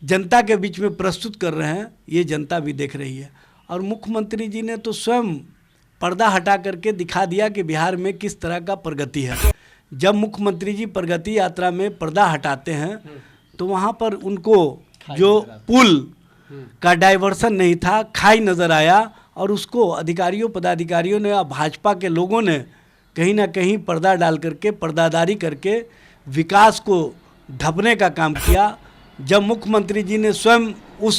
जनता के बीच में प्रस्तुत कर रहे हैं, ये जनता भी देख रही है। और मुख्यमंत्री जी ने तो स्वयं पर्दा हटा करके दिखा दिया कि बिहार में किस तरह का प्रगति है। जब मुख्यमंत्री जी प्रगति यात्रा में पर्दा हटाते हैं तो वहाँ पर उनको जो पुल का डाइवर्सन नहीं था, खाई नज़र आया, और उसको अधिकारियों पदाधिकारियों ने, भाजपा के लोगों ने कहीं ना कहीं पर्दा डाल करके, पर्दादारी करके विकास को ढपने का काम किया। जब मुख्यमंत्री जी ने स्वयं उस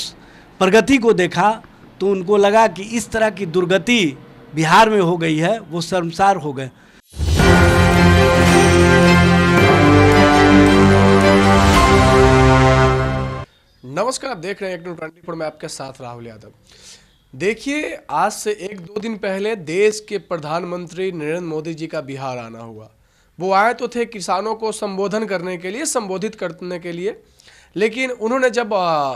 प्रगति को देखा तो उनको लगा कि इस तरह की दुर्गति बिहार में हो गई है, वो शर्मसार हो गए। नमस्कार, आप देख रहे हैं एक 24 में आपके साथ राहुल यादव। देखिए, आज से 1-2 दिन पहले देश के प्रधानमंत्री नरेंद्र मोदी जी का बिहार आना हुआ। वो आए तो थे किसानों को संबोधन करने के लिए, संबोधित करने के लिए, लेकिन उन्होंने जब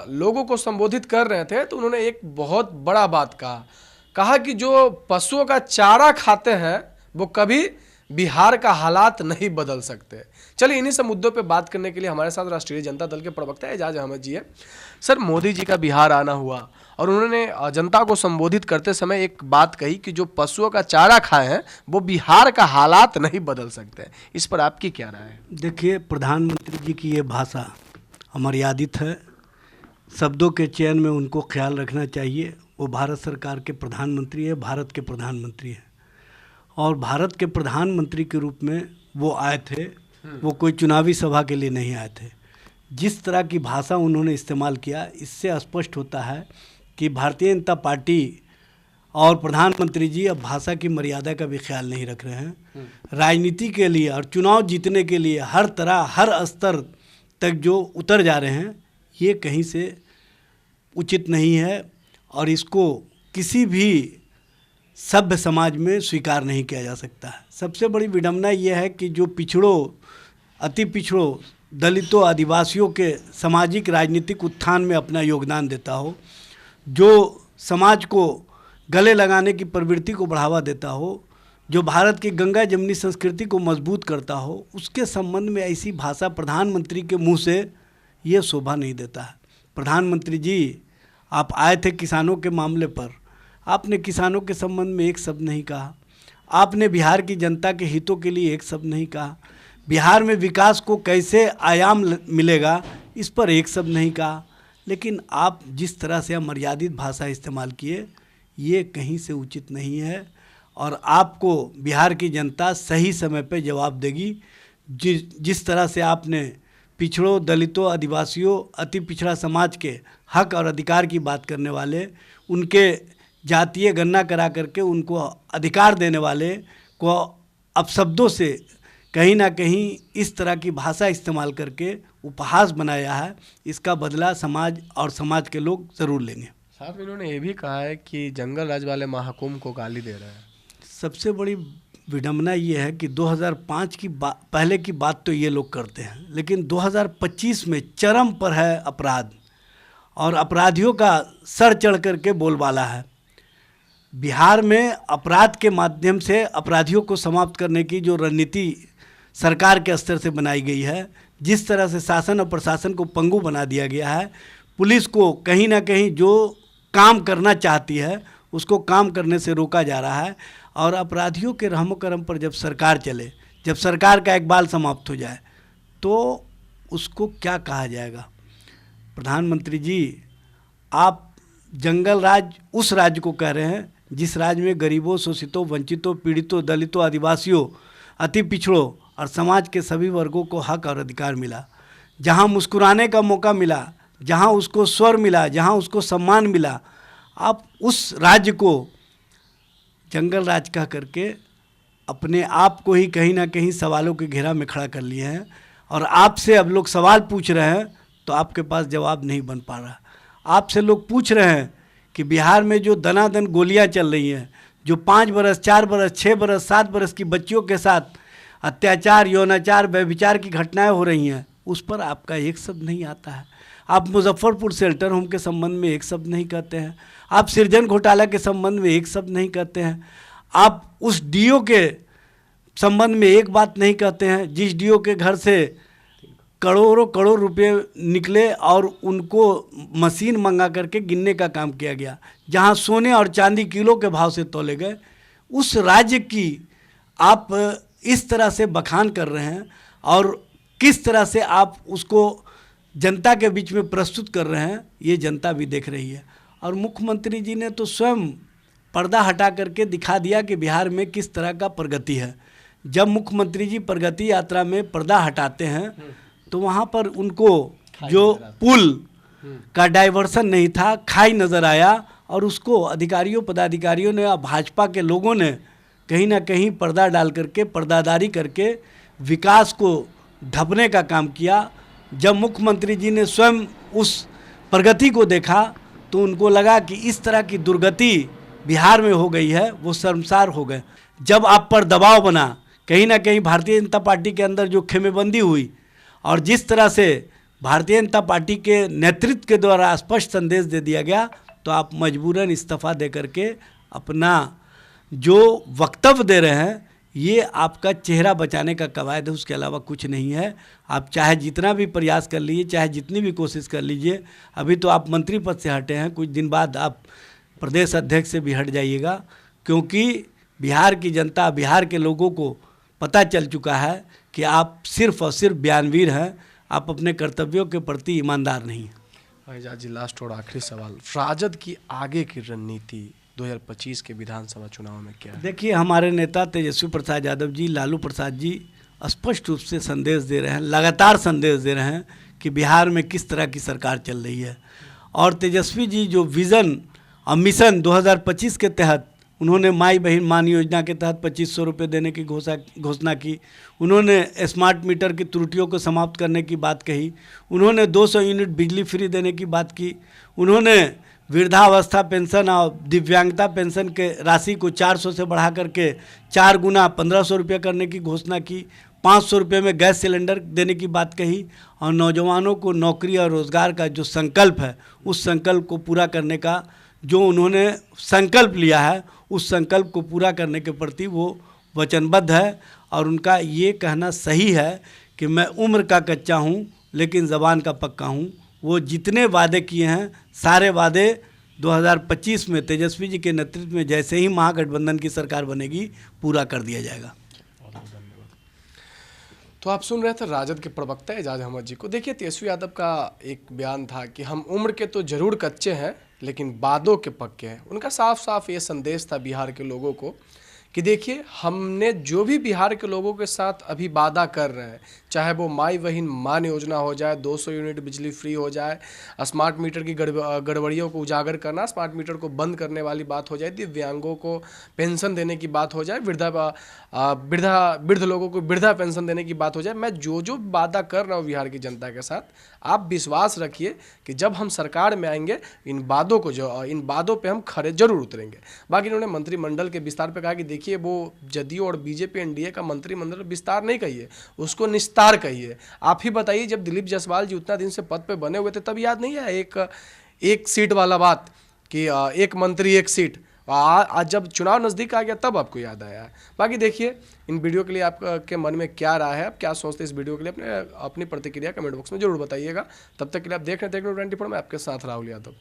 लोगों को संबोधित कर रहे थे तो उन्होंने एक बहुत बड़ा बात कहा कि जो पशुओं का चारा खाते हैं वो कभी बिहार का हालात नहीं बदल सकते। चलिए, इन्हीं सब मुद्दों पे बात करने के लिए हमारे साथ राष्ट्रीय जनता दल के प्रवक्ता एजाज अहमद जी है। सर, मोदी जी का बिहार आना हुआ और उन्होंने जनता को संबोधित करते समय एक बात कही कि जो पशुओं का चारा खाए हैं वो बिहार का हालात नहीं बदल सकते। इस पर आपकी क्या राय है? देखिए, प्रधानमंत्री जी की ये भाषा अमर्यादित है। शब्दों के चयन में उनको ख्याल रखना चाहिए। वो भारत सरकार के प्रधानमंत्री है, भारत के प्रधानमंत्री हैं, और भारत के प्रधानमंत्री के रूप में वो आए थे। वो कोई चुनावी सभा के लिए नहीं आए थे। जिस तरह की भाषा उन्होंने इस्तेमाल किया, इससे स्पष्ट होता है कि भारतीय जनता पार्टी और प्रधानमंत्री जी अब भाषा की मर्यादा का भी ख्याल नहीं रख रहे हैं। राजनीति के लिए और चुनाव जीतने के लिए हर तरह, हर स्तर तक जो उतर जा रहे हैं, ये कहीं से उचित नहीं है और इसको किसी भी सभ्य समाज में स्वीकार नहीं किया जा सकता है। सबसे बड़ी विडंबना ये है कि जो पिछड़ों, अति पिछड़ों, दलितों, आदिवासियों के सामाजिक राजनीतिक उत्थान में अपना योगदान देता हो, जो समाज को गले लगाने की प्रवृत्ति को बढ़ावा देता हो, जो भारत की गंगा जमुनी संस्कृति को मजबूत करता हो, उसके संबंध में ऐसी भाषा प्रधानमंत्री के मुंह से ये शोभा नहीं देता है। प्रधानमंत्री जी, आप आए थे किसानों के मामले पर, आपने किसानों के संबंध में एक शब्द नहीं कहा। आपने बिहार की जनता के हितों के लिए एक शब्द नहीं कहा। बिहार में विकास को कैसे आयाम मिलेगा, इस पर एक शब्द नहीं कहा। लेकिन आप जिस तरह से अमर्यादित भाषा इस्तेमाल किए, ये कहीं से उचित नहीं है और आपको बिहार की जनता सही समय पर जवाब देगी। जिस तरह से आपने पिछड़ों, दलितों, आदिवासियों, अति पिछड़ा समाज के हक और अधिकार की बात करने वाले, उनके जातीय गणना करा करके उनको अधिकार देने वाले को अपशब्दों से कहीं ना कहीं इस तरह की भाषा इस्तेमाल करके उपहास बनाया है। इसका बदला समाज और समाज के लोग ज़रूर लेंगे। साहब, इन्होंने ये भी कहा है कि जंगल राज वाले महाकुंभ को गाली दे रहे हैं। सबसे बड़ी विडंबना ये है कि 2005 की पहले की बात तो ये लोग करते हैं, लेकिन 2025 में चरम पर है अपराध और अपराधियों का सर चढ़ करके बोलबाला है। बिहार में अपराध के माध्यम से अपराधियों को समाप्त करने की जो रणनीति सरकार के स्तर से बनाई गई है, जिस तरह से शासन और प्रशासन को पंगु बना दिया गया है, पुलिस को कहीं ना कहीं जो काम करना चाहती है उसको काम करने से रोका जा रहा है और अपराधियों के रहमो करम पर जब सरकार चले, जब सरकार का इकबाल समाप्त हो जाए तो उसको क्या कहा जाएगा? प्रधानमंत्री जी, आप जंगल राज उस राज्य को कह रहे हैं जिस राज्य में गरीबों, शोषितों, वंचितों, पीड़ितों, दलितों, आदिवासियों, अति पिछड़ों और समाज के सभी वर्गों को हक और अधिकार मिला, जहां मुस्कुराने का मौका मिला, जहां उसको स्वर मिला, जहां उसको सम्मान मिला। आप उस राज्य को जंगल राज कह करके अपने आप को ही कहीं ना कहीं सवालों के घेरा में खड़ा कर लिए हैं और आपसे अब लोग सवाल पूछ रहे हैं तो आपके पास जवाब नहीं बन पा रहा। आपसे लोग पूछ रहे हैं कि बिहार में जो दनादन गोलियां चल रही हैं, जो 5 बरस, 4 बरस, 6 बरस, 7 बरस की बच्चियों के साथ अत्याचार, यौनाचार, व्यभिचार की घटनाएं हो रही हैं, उस पर आपका एक शब्द नहीं आता है। आप मुजफ्फरपुर शेल्टर होम के संबंध में एक शब्द नहीं कहते हैं। आप सृजन घोटाला के संबंध में एक शब्द नहीं कहते हैं। आप उस डीओ के संबंध में एक बात नहीं कहते हैं जिस डीओ के घर से करोड़ों करोड़ रुपए निकले और उनको मशीन मंगा करके गिनने का काम किया गया। जहां सोने और चांदी किलो के भाव से तोले गए, उस राज्य की आप इस तरह से बखान कर रहे हैं और किस तरह से आप उसको जनता के बीच में प्रस्तुत कर रहे हैं, ये जनता भी देख रही है। और मुख्यमंत्री जी ने तो स्वयं पर्दा हटा करके दिखा दिया कि बिहार में किस तरह का प्रगति है। जब मुख्यमंत्री जी प्रगति यात्रा में पर्दा हटाते हैं तो वहाँ पर उनको जो पुल का डाइवर्सन नहीं था, खाई नज़र आया और उसको अधिकारियों पदाधिकारियों ने और भाजपा के लोगों ने कहीं ना कहीं पर्दा डाल करके, पर्दादारी करके विकास को ढपने का काम किया। जब मुख्यमंत्री जी ने स्वयं उस प्रगति को देखा तो उनको लगा कि इस तरह की दुर्गति बिहार में हो गई है, वो शर्मसार हो गए। जब आप पर दबाव बना, कहीं ना कहीं भारतीय जनता पार्टी के अंदर जो खेमेबंदी हुई और जिस तरह से भारतीय जनता पार्टी के नेतृत्व के द्वारा स्पष्ट संदेश दे दिया गया, तो आप मजबूरन इस्तीफा दे करके अपना जो वक्तव्य दे रहे हैं ये आपका चेहरा बचाने का कवायद है, उसके अलावा कुछ नहीं है। आप चाहे जितना भी प्रयास कर लीजिए, चाहे जितनी भी कोशिश कर लीजिए, अभी तो आप मंत्री पद से हटे हैं, कुछ दिन बाद आप प्रदेश अध्यक्ष से भी हट जाइएगा, क्योंकि बिहार की जनता, बिहार के लोगों को पता चल चुका है कि आप सिर्फ और सिर्फ बयानवीर हैं, आप अपने कर्तव्यों के प्रति ईमानदार नहीं हैं। एजाज जी, लास्ट और आखिरी सवाल, राजद की आगे की रणनीति 2025 के विधानसभा चुनाव में क्या है? देखिए, हमारे नेता तेजस्वी प्रसाद यादव जी, लालू प्रसाद जी स्पष्ट रूप से संदेश दे रहे हैं, लगातार संदेश दे रहे हैं कि बिहार में किस तरह की सरकार चल रही है। और तेजस्वी जी जो विज़न और मिशन 2025 के तहत उन्होंने माई बहन मान योजना के तहत 2500 रुपये देने की घोषणा की, उन्होंने स्मार्ट मीटर की त्रुटियों को समाप्त करने की बात कही, उन्होंने 200 यूनिट बिजली फ्री देने की बात की, उन्होंने वृद्धावस्था पेंशन और दिव्यांगता पेंशन के राशि को 400 से बढ़ा करके 4 गुना 1500 रुपये करने की घोषणा की, 500 रुपये में गैस सिलेंडर देने की बात कही और नौजवानों को नौकरी और रोज़गार का जो संकल्प है, उस संकल्प को पूरा करने का जो उन्होंने संकल्प लिया है, उस संकल्प को पूरा करने के प्रति वो वचनबद्ध है। और उनका ये कहना सही है कि मैं उम्र का कच्चा हूँ लेकिन ज़बान का पक्का हूँ। वो जितने वादे किए हैं, सारे वादे 2025 में तेजस्वी जी के नेतृत्व में जैसे ही महागठबंधन की सरकार बनेगी पूरा कर दिया जाएगा। तो आप सुन रहे थे राजद के प्रवक्ता एजाज अहमद जी को। देखिए, तेजस्वी यादव का एक बयान था कि हम उम्र के तो जरूर कच्चे हैं लेकिन वादों के पक्के हैं। उनका साफ साफ ये संदेश था बिहार के लोगों को कि देखिए, हमने जो भी बिहार के लोगों के साथ अभी वादा कर रहे हैं, चाहे वो माई बहन मान योजना हो जाए, 200 यूनिट बिजली फ्री हो जाए, स्मार्ट मीटर की गड़बड़ियों को उजागर करना, स्मार्ट मीटर को बंद करने वाली बात हो जाए, दिव्यांगों को पेंशन देने की बात हो जाए, वृद्ध लोगों को वृद्धा पेंशन देने की बात हो जाए, मैं जो जो वादा कर रहा हूँ बिहार की जनता के साथ, आप विश्वास रखिए कि जब हम सरकार में आएंगे इन वादों पे हम खरे जरूर उतरेंगे। बाकी इन्होंने मंत्रिमंडल के विस्तार पे कहा कि देखिए, वो जदयू और बीजेपी एनडीए का मंत्रिमंडल विस्तार नहीं कहिए, उसको निस्तार कहिए। आप ही बताइए, जब दिलीप जायसवाल जी उतना दिन से पद पे बने हुए थे तब याद नहीं है एक सीट वाला बात कि एक मंत्री एक सीट, आज जब चुनाव नज़दीक आ गया तब आपको याद आया है। बाकी देखिए, इन वीडियो के लिए आपके मन में क्या राय है, आप क्या सोचते हैं इस वीडियो के लिए, अपनी प्रतिक्रिया कमेंट बॉक्स में जरूर बताइएगा। तब तक के लिए आप देख रहे हैं टेक्नो24 में आपके साथ राहुल यादव।